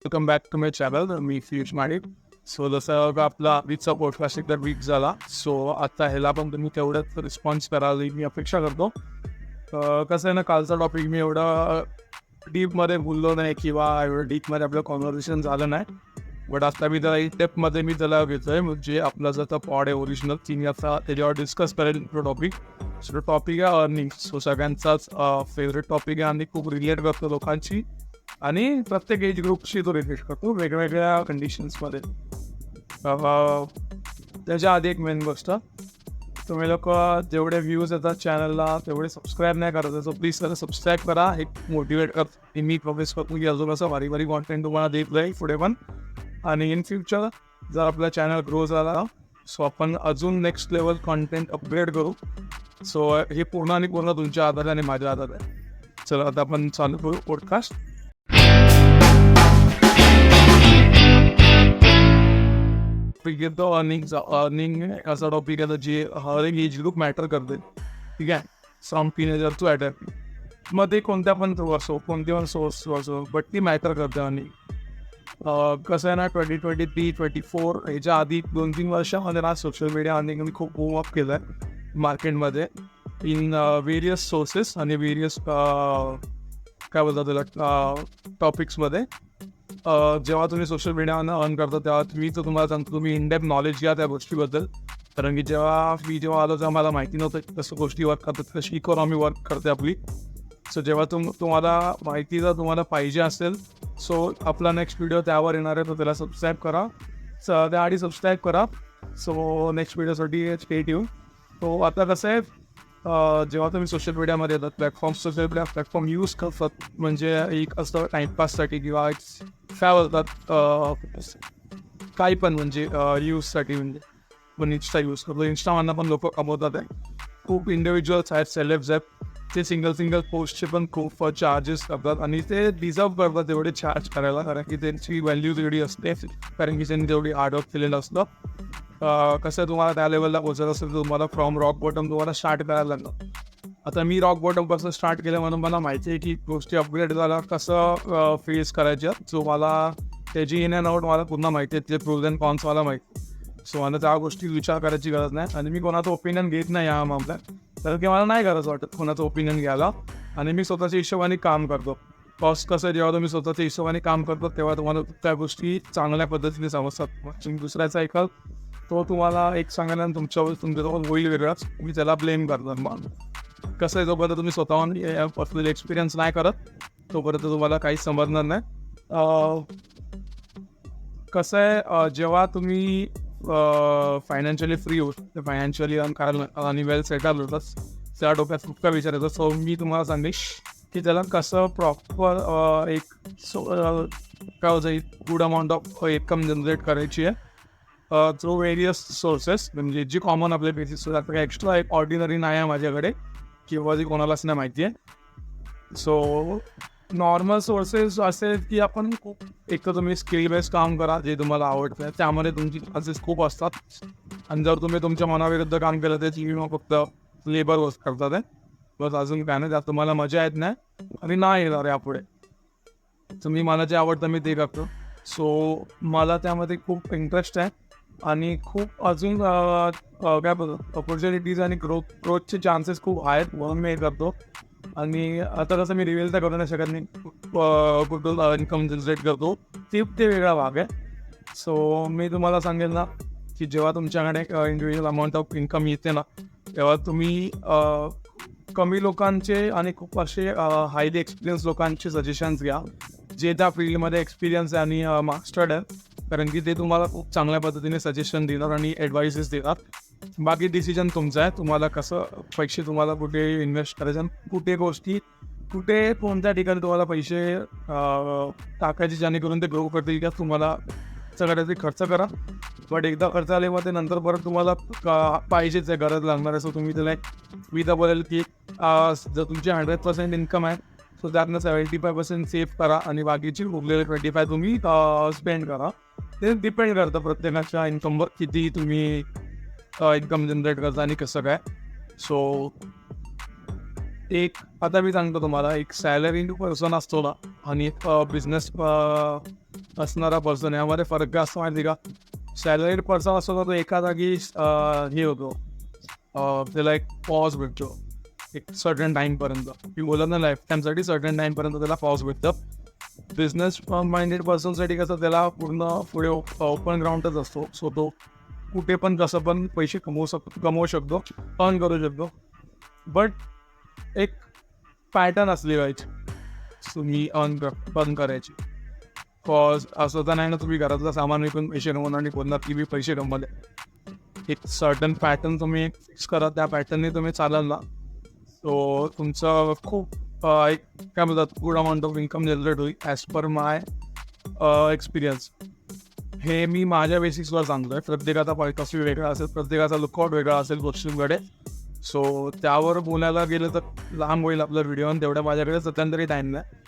Welcome back to my channel. मी Piyush Madik. So जसं का आपला आधीचा पॉडकास्ट एकदा वीक झाला, सो आता ह्याला पण तुम्ही तेवढंच रिस्पॉन्स कराल मी अपेक्षा करतो. कसं आहे ना, कालचा टॉपिक मी एवढा डीपमध्ये बोललो नाही किंवा एवढं डीपमध्ये आपलं कॉन्व्हर्सेशन झालं नाही. बट आता मी त्याला डेपमध्ये मी त्याला घेतो आहे, म्हणजे आपला जर पॉड आहे ओरिजिनल ती मी आता त्याच्यावर डिस्कस करेल तो टॉपिक. सो टॉपिक आहे अर्निंग. सो सगळ्यांचाच फेवरेट टॉपिक आहे आणि खूप रिलेट करतो लोकांची आणि प्रत्येक एज ग्रुपशी तो रिलेट करतो वेगवेगळ्या कंडिशन्समध्ये. त्याच्या आधी एक मेन गोष्ट, तुम्ही लोक जेवढे व्ह्यूज येतात चॅनलला तेवढे सबस्क्राईब नाही करत, सो प्लीज त्याला सबस्क्राईब करा. एक मोटिवेट करतो मी प्रोग्रेस करतो की अजून असं भारी भारी कॉन्टेंट तुम्हाला देत राहील पुढे पण. आणि इन फ्युचर जर आपला चॅनल ग्रो झाला सो आपण अजून नेक्स्ट लेवल कॉन्टेंट अपग्रेड करू. सो हे पूर्ण आणि पूर्ण तुमच्या आधार आणि माझ्या आधार आहे. चला आता आपण चालू करू पॉडकास्ट. अर्निंग असा टॉपिक आहे जे हर एक एज ग्रुप मॅटर करते. ठीक आहे, फ्रॉम टीनेजर टू ॲडल्ट मध्ये कोणत्या पण थ्रू असो, कोणते पण सोर्स असो, बट ती मॅटर करते. आणि कसं आहे ना, 2023, 24 ह्याच्या आधी 2-3 वर्षामध्ये ना सोशल मीडिया अर्निंग खूप बूम अप केलं आहे मार्केटमध्ये इन वेरियस सोर्सेस आणि वेरियस काय बोलतात त्याला टॉपिक्समध्ये. जेव्हा तुम्ही सोशल मीडियानं अर्न करता तेव्हा तुम्हाला सांगतो तुम्ही इन डेप्थ नॉलेज घ्या त्या गोष्टीबद्दल. कारण की जेव्हा आलो तेव्हा मला माहिती नव्हतं कसं गोष्टी वर्क करतात, कशी इकॉनॉमी वर्क करते आपली. सो जेव्हा तुम्हाला माहिती जर तुम्हाला पाहिजे असेल, सो आपला नेक्स्ट व्हिडिओ त्यावर येणार आहे, तर त्याला सबस्क्राईब करा. त्याआधी सबस्क्राईब करा. सो नेक्स्ट व्हिडिओसाठी स्टे ट्यून. तो आता कसं आहे, जेव्हा तुम्ही सोशल मीडियामध्ये येतात सोशल मीडिया प्लॅटफॉर्म यूज करतात, म्हणजे एक असतं टाईमपाससाठी किंवा काय बोलतात काही पण म्हणजे यूजसाठी, म्हणजे पण इन्स्टा यूज करतो. इन्स्टामधनं पण लोक कमवतात आहे. खूप इंडिव्हिज्युअल्स आहेत, सेलेब्स आहेत, ते सिंगल पोस्टचे पण खूप चार्जेस करतात आणि ते डिझर्व करतात तेवढे चार्ज करायला, कारण की त्यांची व्हॅल्यू तेवढी असते, कारण की त्यांनी तेवढी हार्डवर्क केलेलं असतं. कसं तुम्हाला त्या लेवलला पोहोचत असेल तर तुम्हाला फ्रॉम रॉक बॉटम तुम्हाला स्टार्ट करायला लागतं. आता मी रॉक बॉटमपासून स्टार्ट केलं म्हणून मला माहिती आहे की गोष्टी अपग्रेड झाला कसं फेस करायच्या. सो मला त्याची इन अँड आउट मला पुन्हा माहिती आहे, ते प्रोज अँड कॉन्स मला माहिती. सो मला त्या गोष्टी विचार करायची गरज नाही आणि मी कोणाचं ओपिनियन घेत नाही या मामल्यात, कारण की मला नाही गरज वाटत कोणाचं ओपिनियन घ्यायला. आणि मी स्वतःच्या हिशोबाने काम करतो. कॉस्ट कसं, जेव्हा तुम्ही स्वतःच्या हिशोबाने काम करतो तेव्हा तुम्हाला त्या गोष्टी चांगल्या पद्धतीने समजतात. तुम्ही दुसऱ्याचा ऐकाल तो तुम्हाला एक सांगायला तुमच्याजवळ होईल वेगळाच, तुम्ही त्याला ब्लेम करतात. मग कसं आहे, जोपर्यंत तुम्ही स्वतःहून पर्सनल एक्सपिरियन्स नाही करत तोपर्यंत तुम्हाला काहीच समजणार नाही. कसं आहे, जेव्हा तुम्ही फायनान्शियली फ्री होत, फायनान्शियली अर्न करायला आणि वेल सेटल होतात, त्या डोक्यात खूप काय विचार येतो. सो मी तुम्हाला सांगेन की त्याला कसं प्रॉपर एक काय होतं good amount of income generate करायची आहे थ्रू व्हेरियस सोर्सेस, म्हणजे जी कॉमन आपल्या बेसिस. आता काही एक्स्ट्रा एक ऑर्डिनरी नाही आहे माझ्याकडे किंवा जी कोणालाच नाही माहिती आहे. सो नॉर्मल सोर्सेस असे की आपण खूप एक तर तुम्ही स्किल बेस्ड काम करा जे तुम्हाला आवडतं, त्यामध्ये तुमची चान्सेस खूप असतात. आणि जर तुम्ही तुमच्या मनाविरुद्ध काम केलं तर तुम्ही फक्त लेबर वर्क करतात आहे बस, अजून काय नाही. त्यात तुम्हाला मजा येत नाही आणि नाही येणार यापुढे. तुम्ही मला जे आवडतं मी ते करतो. सो मला त्यामध्ये खूप इंटरेस्ट आहे आणि खूप अजून काय बोलतो ऑपॉर्च्युनिटीज आणि ग्रोथचे चान्सेस खूप आहेत म्हणून मी हे करतो. आणि आता कसं मी रिव्हील तर करू नाही शकत नाही कुठून इन्कम जनरेट करतो, ते वेगळा भाग आहे. सो मी तुम्हाला सांगेल ना की जेव्हा तुमच्याकडे इंडिव्हिज्युअल अमाऊंट ऑफ इन्कम येते ना, तेव्हा तुम्ही कमी लोकांचे आणि खूप असे हायली एक्सपिरियन्स लोकांचे सजेशन्स घ्या जे त्या फील्डमध्ये एक्सपिरियन्स आहे आणि मास्टर्ड आहे, कारण की ते तुम्हाला खूप चांगल्या पद्धतीने सजेशन देणार आणि ॲडवाइसेस देणार. बाकी डिसिजन तुमचा आहे, तुम्हाला कसं पैसे तुम्हाला कुठे इन्व्हेस्ट करायचे, कुठे कोणत्या ठिकाणी तुम्हाला पैसे टाकायचे जेणेकरून ते ग्रो करतील. का तुम्हाला सगळ्यात खर्च करा, बट एकदा खर्च आले मग ते नंतर परत तुम्हाला पाहिजेच आहे, गरज लागणार आहे. सो तुम्ही त्याला मी तर बोलेल की जर तुमची 100% इन्कम आहे सो त्यातनं 75% सेव्ह करा आणि बाकीची उरलेले 25% तुम्ही स्पेंड करा. ते डिपेंड करतं प्रत्येकाच्या इन्कमवर किती तुम्ही इन्कम जनरेट करता आणि कसं काय. सो एक आता मी सांगतो तुम्हाला, एक सॅलरी पर्सन असतो ना आणि एक बिझनेस असणारा पर्सन, यामध्ये फरक काय असतो माहिती का? सॅलरीड पर्सन असतो ना, तो एका जागी हे होतो, त्याला एक पॉज भेटतो एक सर्टन टाईमपर्यंत. मी बोलत ना लाईफ टाईमसाठी सर्टन टाईमपर्यंत त्याला पॉज भेटतं. बिझनेस माइंडेड पर्सनसाठी कसं, त्याला पूर्ण पुढे ओपन ग्राउंडच असतो. सो तो कुठे पण कसं पण पैसे कमवू शकतो, अर्न करू शकतो. बट एक पॅटर्न असली पाहिजे तुम्ही अर्न करायची. कॉज असं तर नाही ना तुम्ही घरातलं सामान विकून पैसे कमवणार आणि बोलणार की मी पैसे कमवले. एक सर्टन पॅटर्न तुम्ही फिक्स करा, त्या पॅटर्नने तुम्ही चालाल ना, सो तुमचं खूप एक काय म्हणतात good amount of income generate होईल ॲज पर माय एक्सपिरियन्स. हे मी माझ्या बेसिक्सवर सांगतो आहे. प्रत्येकाचा पॉईंट ऑफ व्ह्यू वेगळा असेल, प्रत्येकाचा लुकआउट वेगळा असेल गोष्टींकडे. सो त्यावर बोलायला गेलं तर लांब होईल आपला व्हिडिओ, आणि तेवढ्या माझ्याकडे सध्या तरी टाईम नाही.